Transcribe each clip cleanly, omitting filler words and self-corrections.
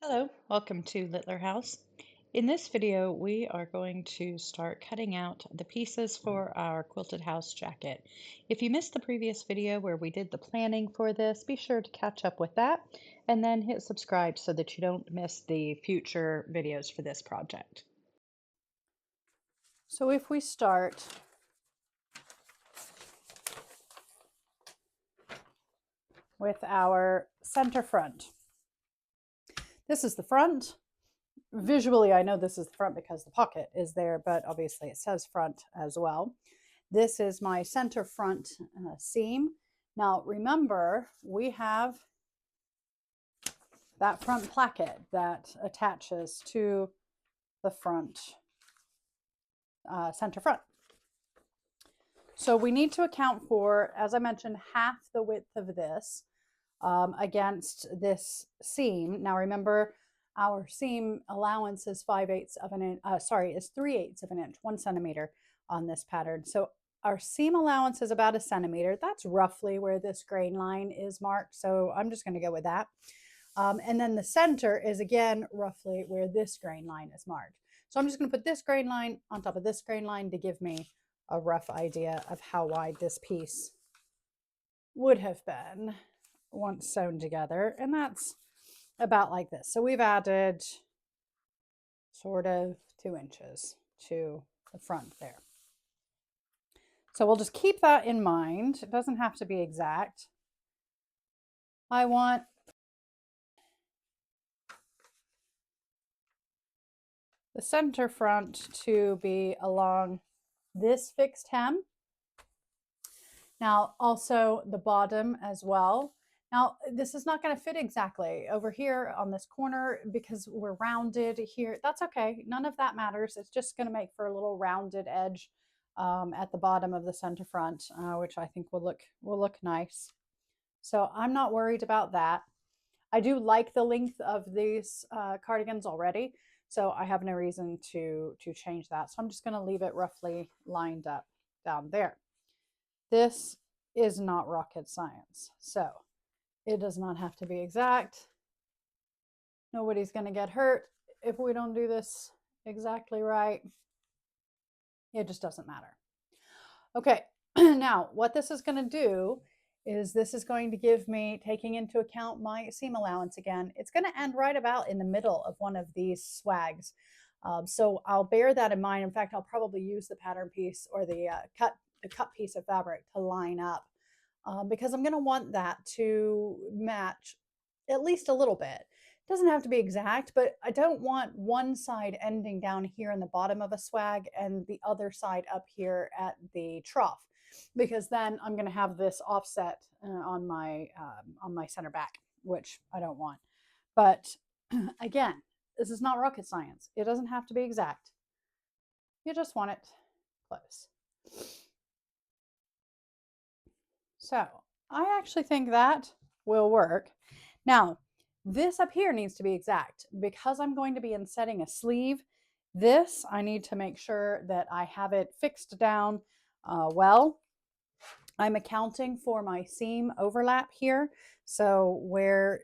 Hello, welcome to Littler House. In this video, we are going to start cutting out the pieces for our quilted house jacket. If you missed the previous video where we did the planning for this, be sure to catch up with that and then hit subscribe so that you don't miss the future videos for this project. So if we start with our center front, this is the front. Visually, I know this is the front because the pocket is there, but obviously it says front as well. This is my center front seam. Now remember, we have that front placket that attaches to the front center front. So we need to account for, as I mentioned, half the width of this against this seam. Now remember, our seam allowance is 5/8 of an inch, is 3/8 of an inch, 1 centimeter on this pattern. So our seam allowance is about 1 centimeter. That's roughly where this grain line is marked. So I'm just going to go with that. And then the center is again roughly where this grain line is marked. So I'm just going to put this grain line on top of this grain line to give me a rough idea of how wide this piece would have been once sewn together. And that's about like this. So we've added sort of 2 inches to the front there. So we'll just keep that in mind. It doesn't have to be exact. I want the center front to be along this fixed hem. Now also the bottom as well. Now this is not going to fit exactly over here on this corner because we're rounded here. That's okay. None of that matters. It's just going to make for a little rounded edge at the bottom of the center front, which I think will look nice. So I'm not worried about that. I do like the length of these cardigans already, so I have no reason to change that. So I'm just going to leave it roughly lined up down there. This is not rocket science, so it does not have to be exact. Nobody's going to get hurt if we don't do this exactly right. It just doesn't matter. Okay, now what this is going to do is this is going to give me, taking into account my seam allowance again, it's going to end right about in the middle of one of these swags. So I'll bear that in mind. In fact, I'll probably use the pattern piece or the cut piece of fabric to line up because I'm going to want that to match at least a little bit. It doesn't have to be exact, but I don't want one side ending down here in the bottom of a swag and the other side up here at the trough, because then I'm going to have this offset on my center back, which I don't want. But again, this is not rocket science. It doesn't have to be exact. You just want it close. So I actually think that will work. Now, this up here needs to be exact because I'm going to be insetting a sleeve. This, I need to make sure that I have it fixed down well. I'm accounting for my seam overlap here. So where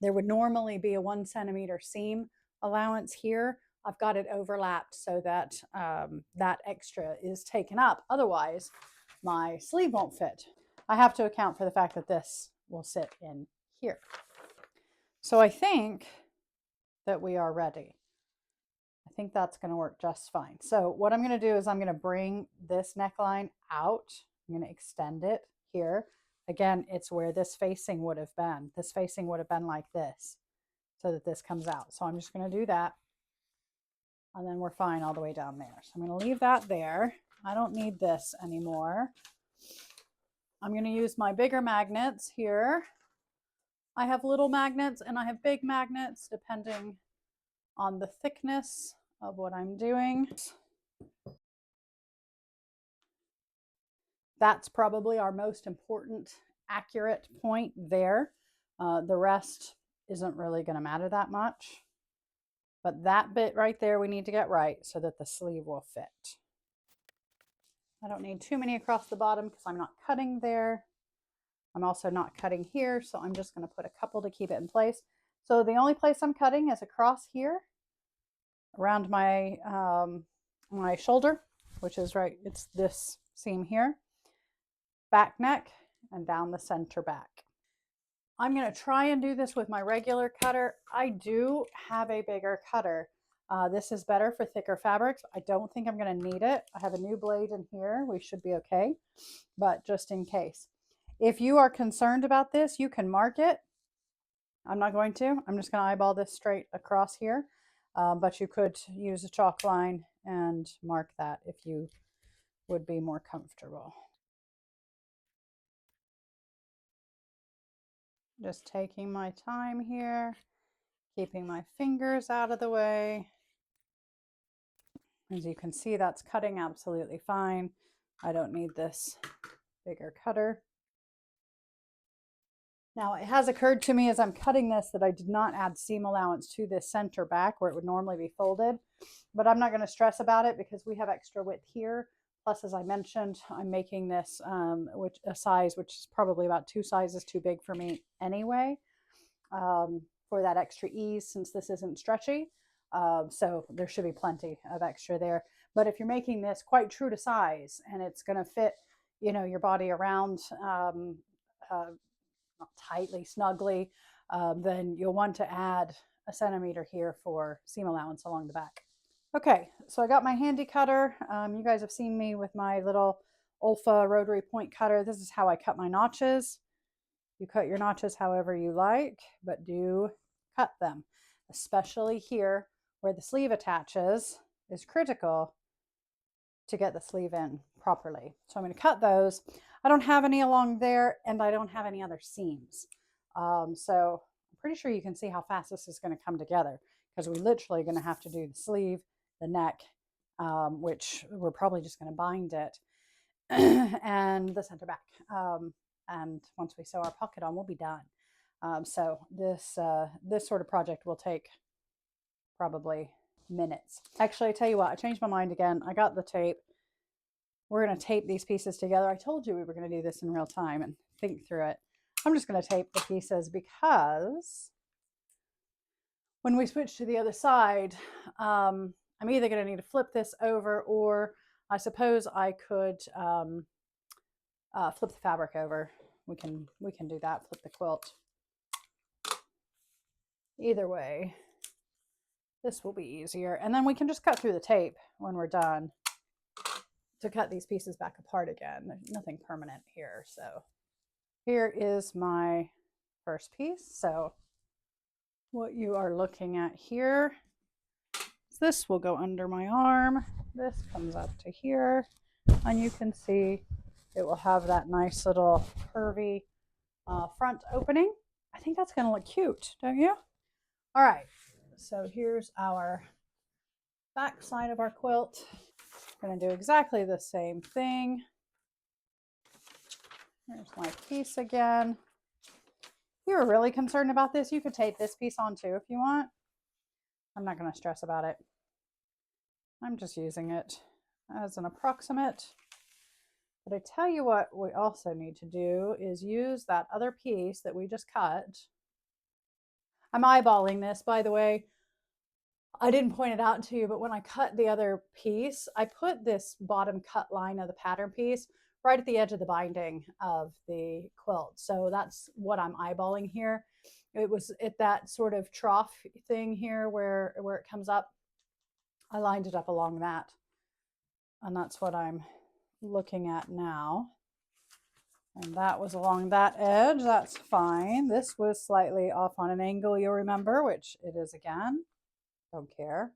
there would normally be a 1 centimeter seam allowance here, I've got it overlapped so that that extra is taken up. Otherwise, my sleeve won't fit. I have to account for the fact that this will sit in here. So I think that we are ready. I think that's going to work just fine. So what I'm going to do is I'm going to bring this neckline out. I'm going to extend it here. Again, it's where this facing would have been. This facing would have been like this so that this comes out. So I'm just going to do that. And then we're fine all the way down there. So I'm going to leave that there. I don't need this anymore. I'm going to use my bigger magnets here. I have little magnets and I have big magnets depending on the thickness of what I'm doing. That's probably our most important accurate point there. The rest isn't really going to matter that much. But that bit right there we need to get right so that the sleeve will fit. I don't need too many across the bottom because I'm not cutting there. I'm also not cutting here, so I'm just going to put a couple to keep it in place. So the only place I'm cutting is across here around my my shoulder, which is right, it's this seam here, back neck, and down the center back. I'm going to try and do this with my regular cutter. I do have a bigger cutter. This is better for thicker fabrics. I don't think I'm going to need it. I have a new blade in here. We should be okay, but just in case. If you are concerned about this, you can mark it. I'm not going to. I'm just going to eyeball this straight across here. But you could use a chalk line and mark that if you would be more comfortable. Just taking my time here, keeping my fingers out of the way. As you can see, that's cutting absolutely fine. I don't need this bigger cutter. Now, it has occurred to me as I'm cutting this that I did not add seam allowance to this center back where it would normally be folded, but I'm not going to stress about it because we have extra width here. Plus, as I mentioned, I'm making this a size which is probably about 2 sizes too big for me anyway, for that extra ease since this isn't stretchy. So there should be plenty of extra there. But if you're making this quite true to size and it's going to fit, you know, your body around not tightly, snugly, then you'll want to add a centimeter here for seam allowance along the back. Okay, so I got my handy cutter. You guys have seen me with my little Olfa rotary point cutter. This is how I cut my notches. You cut your notches however you like, but do cut them, especially here where the sleeve attaches is critical to get the sleeve in properly. So I'm going to cut those. I don't have any along there and I don't have any other seams. So I'm pretty sure you can see how fast this is going to come together because we're literally going to have to do the sleeve, the neck, which we're probably just going to bind it, and the center back. And once we sew our pocket on, we'll be done. So this sort of project will take probably minutes. Actually, I tell you what, I changed my mind again. I got the tape. We're going to tape these pieces together. I told you we were going to do this in real time and think through it. I'm just going to tape the pieces because when we switch to the other side, I'm either going to need to flip this over, or I suppose I could flip the fabric over. We can do that, flip the quilt. Either way, this will be easier. And then we can just cut through the tape when we're done to cut these pieces back apart again. There's nothing permanent here. So here is my first piece. So what you are looking at here is this will go under my arm. This comes up to here, and you can see it will have that nice little curvy front opening. I think that's going to look cute, don't you? All right, so here's our back side of our quilt. We're going to do exactly the same thing. Here's my piece again. If you were really concerned about this, you could tape this piece on too if you want. I'm not going to stress about it. I'm just using it as an approximate. But I tell you what we also need to do is use that other piece that we just cut. I'm eyeballing this, by the way. I didn't point it out to you, but when I cut the other piece, I put this bottom cut line of the pattern piece right at the edge of the binding of the quilt. So that's what I'm eyeballing here. It was at that sort of trough thing here where it comes up. I lined it up along that. And that's what I'm looking at now. And that was along that edge. That's fine. This was slightly off on an angle, you'll remember, which it is again. Don't care.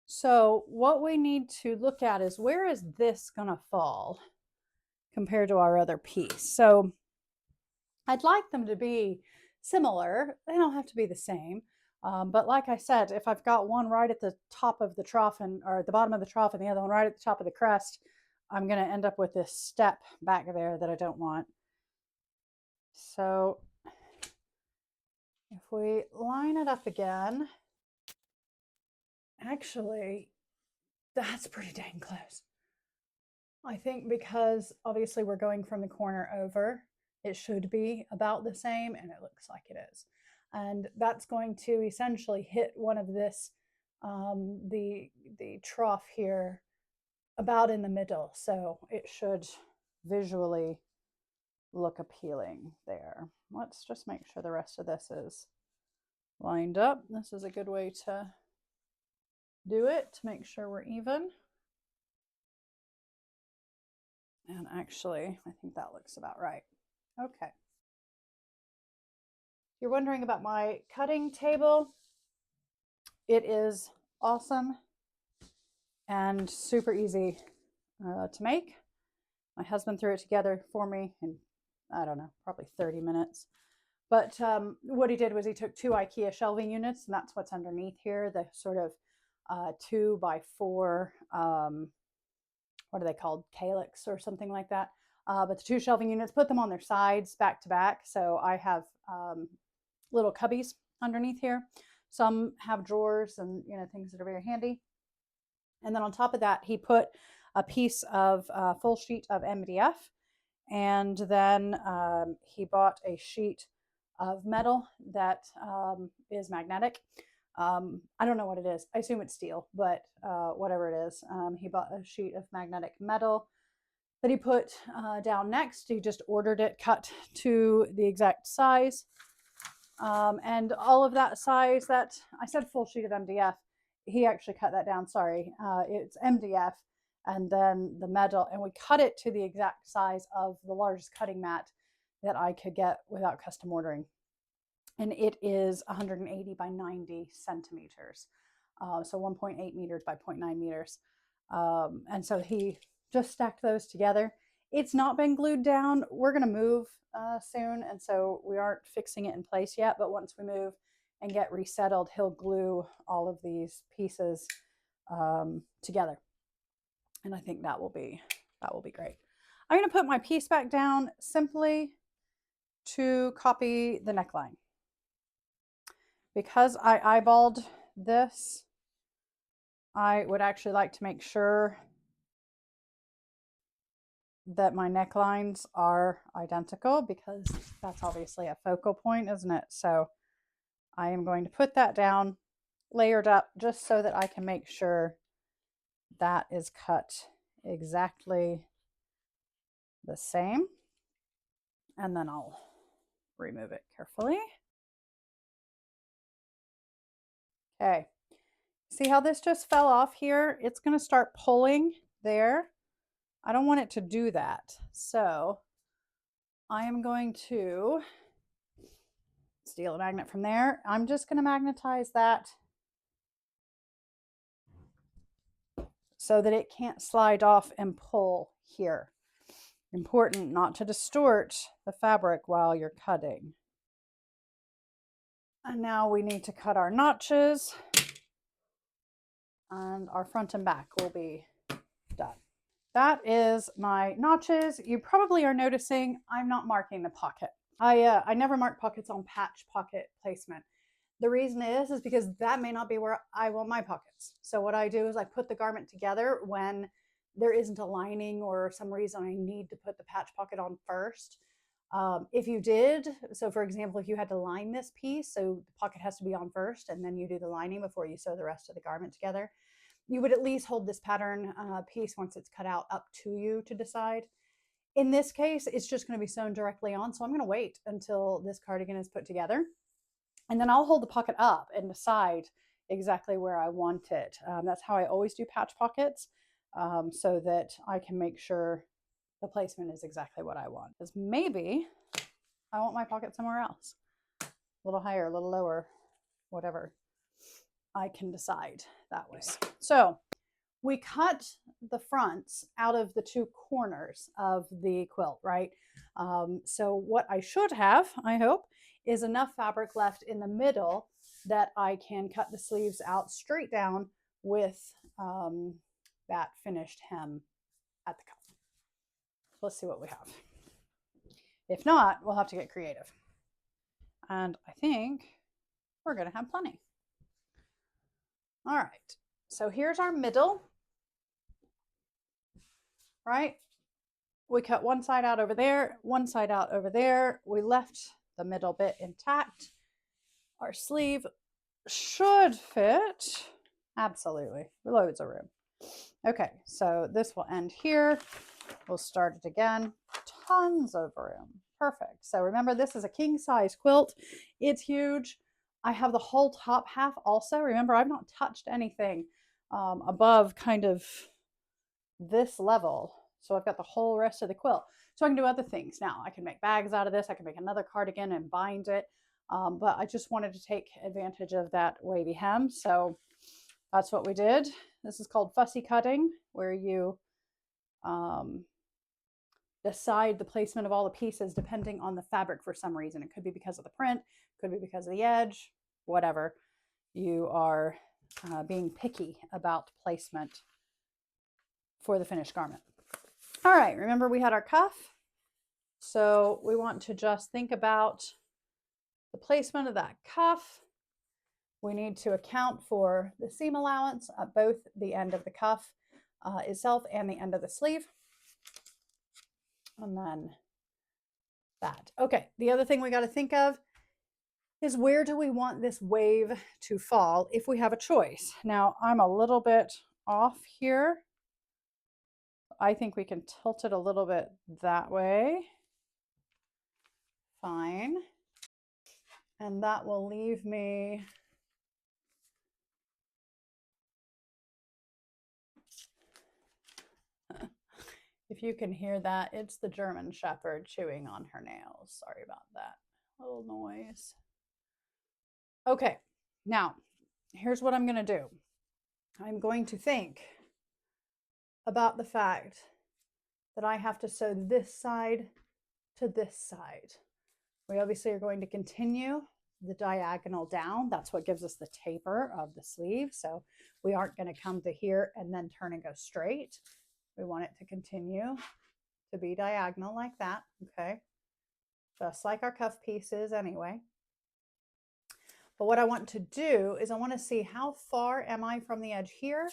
So what we need to look at is where is this going to fall compared to our other piece. So I'd like them to be similar. They don't have to be the same. But like I said, if I've got one right at the top of the trough or at the bottom of the trough and the other one right at the top of the crest, I'm going to end up with this step back there that I don't want. So if we line it up again, actually, that's pretty dang close. I think because obviously we're going from the corner over, it should be about the same, and it looks like it is. and that's going to essentially hit one of this, the trough here about in the middle. So it should visually look appealing there. Let's just make sure the rest of this is lined up. This is a good way to do it, to make sure we're even. And actually, I think that looks about right. Okay. You're wondering about my cutting table. It is awesome and super easy to make. My husband threw it together for me in, I don't know, probably 30 minutes. But what he did was he took 2 IKEA shelving units, and that's what's underneath here, the sort of 2x4, what are they called? Calyx or something like that. But the 2 shelving units, put them on their sides back to back. So I have little cubbies underneath here. Some have drawers and things that are very handy. And then on top of that, he put a piece of full sheet of MDF, and then he bought a sheet of metal that is magnetic. I don't know what it is. I assume it's steel, but whatever it is, he bought a sheet of magnetic metal that he put down next. He just ordered it cut to the exact size. And all of that size that I said full sheet of MDF, he actually cut that down. Sorry. It's MDF and then the metal, and we cut it to the exact size of the largest cutting mat that I could get without custom ordering. And it is 180 by 90 centimeters. So 1.8 meters by 0.9 meters. And so he just stacked those together. It's not been glued down. We're going to move soon, and so we aren't fixing it in place yet. But once we move and get resettled, he'll glue all of these pieces together, and I think that will be great. I'm going to put my piece back down simply to copy the neckline. Because I eyeballed this, I would actually like to make sure that my necklines are identical, because that's obviously a focal point, isn't it? So I am going to put that down layered up just so that I can make sure that is cut exactly the same. And then I'll remove it carefully. Okay. See how this just fell off here? It's going to start pulling there. I don't want it to do that. So I am going to steal a magnet from there. I'm just going to magnetize that so that it can't slide off and pull here. Important not to distort the fabric while you're cutting. And now we need to cut our notches, and our front and back will be done. That is my notches. You probably are noticing I'm not marking the pocket. I never mark pockets on patch pocket placement. The reason is because that may not be where I want my pockets. So what I do is I put the garment together when there isn't a lining or some reason I need to put the patch pocket on first. If you did, so for example, if you had to line this piece, so the pocket has to be on first and then you do the lining before you sew the rest of the garment together, you would at least hold this pattern piece once it's cut out up to you to decide. In this case, it's just going to be sewn directly on. So I'm going to wait until this cardigan is put together, and then I'll hold the pocket up and decide exactly where I want it. That's how I always do patch pockets, so that I can make sure the placement is exactly what I want. Because maybe I want my pocket somewhere else, a little higher, a little lower, whatever. I can decide that way. So we cut the fronts out of the 2 corners of the quilt, right? So what I should have, I hope, is enough fabric left in the middle that I can cut the sleeves out straight down with that finished hem at the cuff. Let's see what we have. If not, we'll have to get creative. And I think we're going to have plenty. All right, so here's our middle, right? We cut one side out over there, one side out over there. We left the middle bit intact. Our sleeve should fit. Absolutely, loads of room. Okay, so this will end here. We'll start it again. Tons of room. Perfect. So remember, this is a king size quilt. It's huge. I have the whole top half also. Remember, I've not touched anything above kind of this level. So I've got the whole rest of the quilt. So I can do other things now. I can make bags out of this. I can make another cardigan and bind it. But I just wanted to take advantage of that wavy hem. So that's what we did. This is called fussy cutting, where you decide the placement of all the pieces depending on the fabric for some reason. It could be because of the print, could be because of the edge, whatever. You are being picky about placement for the finished garment. All right, remember we had our cuff. So we want to just think about the placement of that cuff. We need to account for the seam allowance at both the end of the cuff itself and the end of the sleeve. And then that. Okay, the other thing we got to think of is, where do we want this wave to fall if we have a choice? Now, I'm a little bit off here. I think we can tilt it a little bit that way. Fine. And that will leave me if you can hear that, it's the German Shepherd chewing on her nails. Sorry about that little noise. Okay, now here's what I'm going to do. I'm going to think about the fact that I have to sew this side to this side. We obviously are going to continue the diagonal down. That's what gives us the taper of the sleeve. So we aren't going to come to here and then turn and go straight. We want it to continue to be diagonal like that, okay? Just like our cuff pieces anyway. But what I want to do is I want to see how far am I from the edge here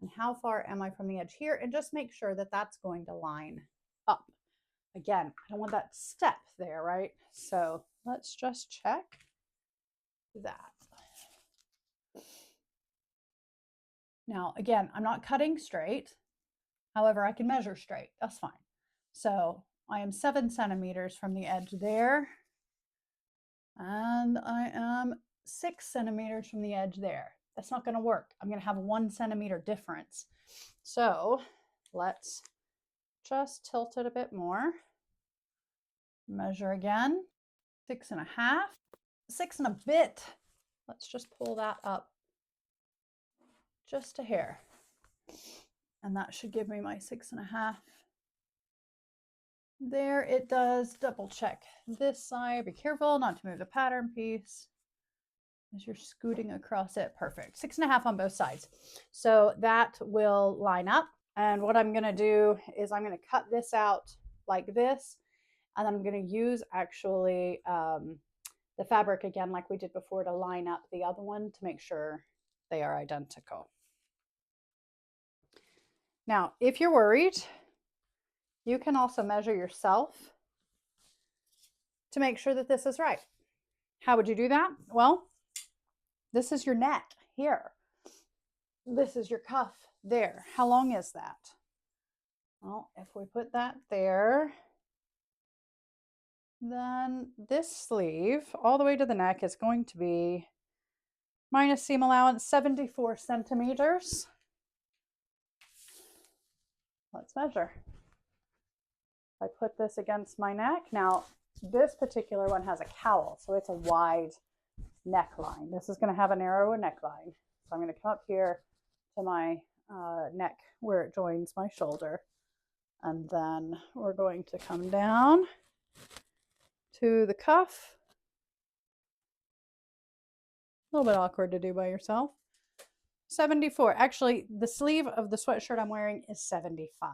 and how far am I from the edge here, and just make sure that that's going to line up. Again, I don't want that step there, right? So let's just check that. Now, again, I'm not cutting straight. However, I can measure straight. That's fine. So I am 7 centimeters from the edge there. And I am 6 centimeters from the edge there. That's not going to work. I'm going to have a 1 centimeter difference. So let's just tilt it a bit more. Measure again. 6.5, 6 and a bit. Let's just pull that up just a hair. And that should give me my 6.5. There it does. Double check this side. Be careful not to move the pattern piece as you're scooting across it. Perfect. 6.5 on both sides. So that will line up. And what I'm going to do is I'm going to cut this out like this. And I'm going to use actually the fabric again, like we did before, to line up the other one to make sure they are identical. Now, if you're worried, you can also measure yourself to make sure that this is right. How would you do that? Well, this is your neck here. This is your cuff there. How long is that? Well, if we put that there, then this sleeve all the way to the neck is going to be, minus seam allowance, 74 centimeters. Let's measure. I put this against my neck. Now, this particular one has a cowl, so it's a wide neckline. This is going to have a narrower neckline. So I'm going to come up here to my neck where it joins my shoulder. And then we're going to come down to the cuff. A little bit awkward to do by yourself. 74. Actually, the sleeve of the sweatshirt I'm wearing is 75.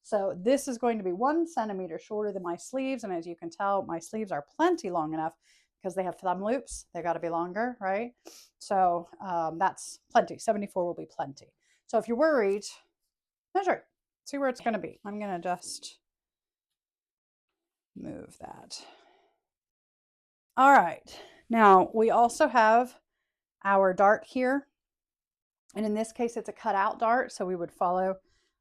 So this is going to be 1 centimeter shorter than my sleeves. And as you can tell, my sleeves are plenty long enough because they have thumb loops. They got to be longer, right? So that's plenty. 74 will be plenty. So if you're worried, measure it. See where it's going to be. I'm going to just move that. All right. Now we also have our dart here. And in this case, it's a cutout dart. So we would follow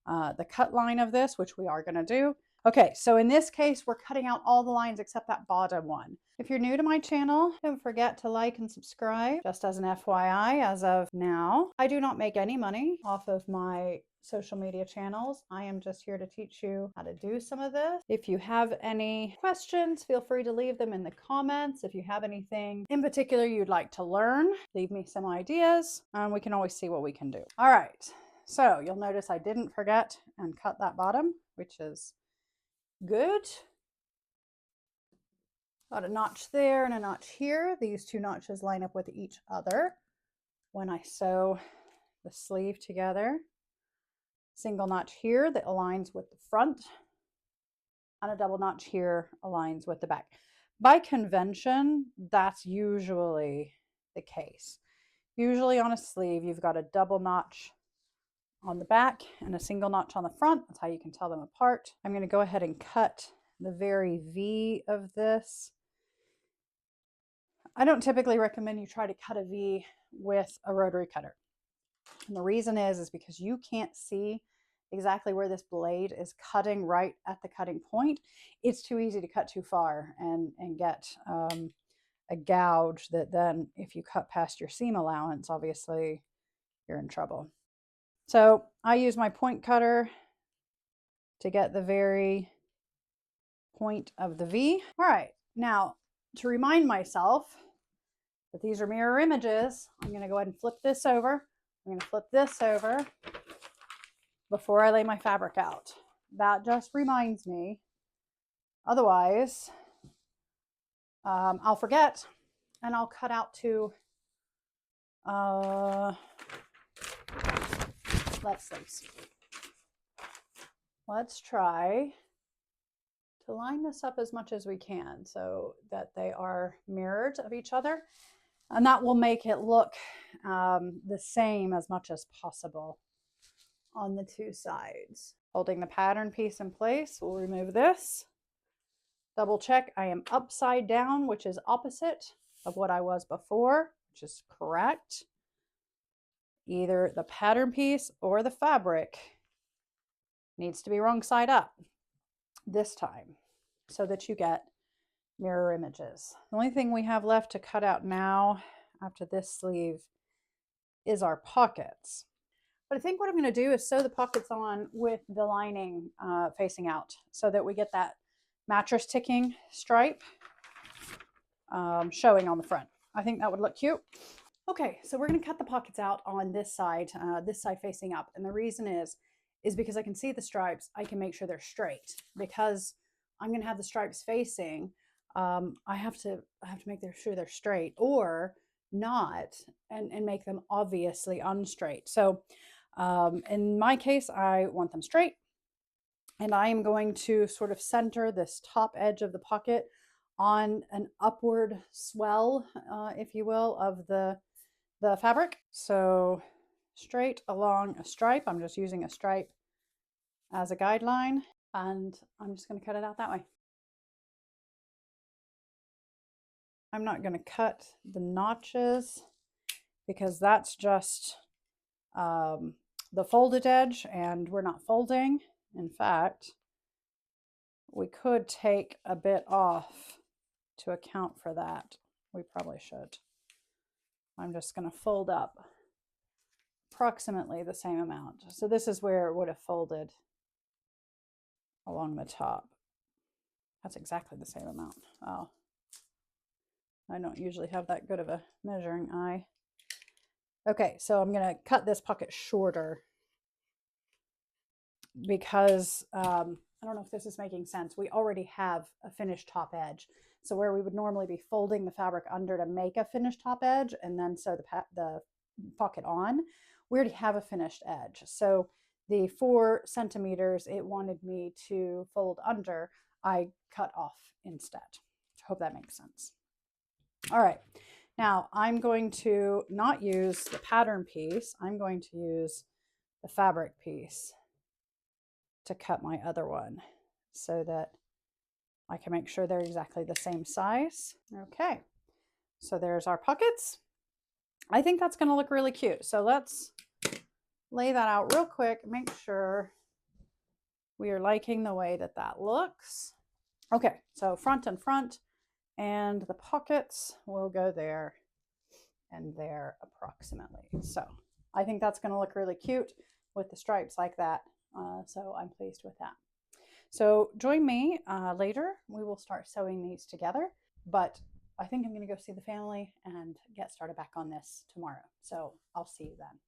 the cut line of this, which we are going to do. Okay, so in this case, we're cutting out all the lines except that bottom one. If you're new to my channel, don't forget to like and subscribe. Just as an FYI, as of now, I do not make any money off of my social media channels. I am just here to teach you how to do some of this. If you have any questions, feel free to leave them in the comments. If you have anything in particular you'd like to learn, leave me some ideas and we can always see what we can do. All right, so you'll notice I didn't forget and cut that bottom, which is good. Got a notch there and a notch here. These two notches line up with each other when I sew the sleeve together. Single notch here that aligns with the front, and a double notch here aligns with the back. By convention, that's usually the case. Usually on a sleeve, you've got a double notch on the back and a single notch on the front. That's how you can tell them apart. I'm going to go ahead and cut the very V of this. I don't typically recommend you try to cut a V with a rotary cutter. And the reason is because you can't see exactly where this blade is cutting right at the cutting point. It's too easy to cut too far and get a gouge that then if you cut past your seam allowance, obviously you're in trouble. So I use my point cutter to get the very point of the V. All right, now to remind myself that these are mirror images, I'm going to go ahead and flip this over. I'm going to flip this over before I lay my fabric out. That just reminds me. Otherwise, I'll forget and I'll cut out to let's try to line this up as much as we can so that they are mirrored of each other, and that will make it look the same as much as possible on the two sides. Holding the pattern piece in place, we'll remove this. Double check I am upside down, which is opposite of what I was before, which is correct. Either the pattern piece or the fabric needs to be wrong side up this time so that you get mirror images. The only thing we have left to cut out now after this sleeve is our pockets. But I think what I'm going to do is sew the pockets on with the lining facing out so that we get that mattress ticking stripe showing on the front. I think that would look cute. Okay, so we're going to cut the pockets out on this side facing up. And the reason is because I can see the stripes, I can make sure they're straight. Because I'm going to have the stripes facing, I have to make sure they're straight or not and make them obviously unstraight. So in my case, I want them straight, and I am going to sort of center this top edge of the pocket on an upward swell, if you will, of the fabric. So straight along a stripe. I'm just using a stripe as a guideline, and I'm just going to cut it out that way. I'm not going to cut the notches because that's just the folded edge, and we're not folding. In fact, we could take a bit off to account for that. We probably should. I'm just going to fold up approximately the same amount. So this is where it would have folded along the top. That's exactly the same amount. Oh, I don't usually have that good of a measuring eye. Okay, so I'm going to cut this pocket shorter because I don't know if this is making sense. We already have a finished top edge. So where we would normally be folding the fabric under to make a finished top edge and then sew the pocket on, we already have a finished edge. So the 4 centimeters it wanted me to fold under, I cut off instead. I hope that makes sense. All right, now I'm going to not use the pattern piece. I'm going to use the fabric piece to cut my other one so that I can make sure they're exactly the same size. Okay, So there's our pockets. I think that's going to look really cute. So let's lay that out real quick, make sure we are liking the way that that looks. Okay, so front and front, and the pockets will go there and there approximately. So I think that's going to look really cute with the stripes like that. So I'm pleased with that. So join me later. We will start sewing these together, but I think I'm going to go see the family and get started back on this tomorrow. So I'll see you then.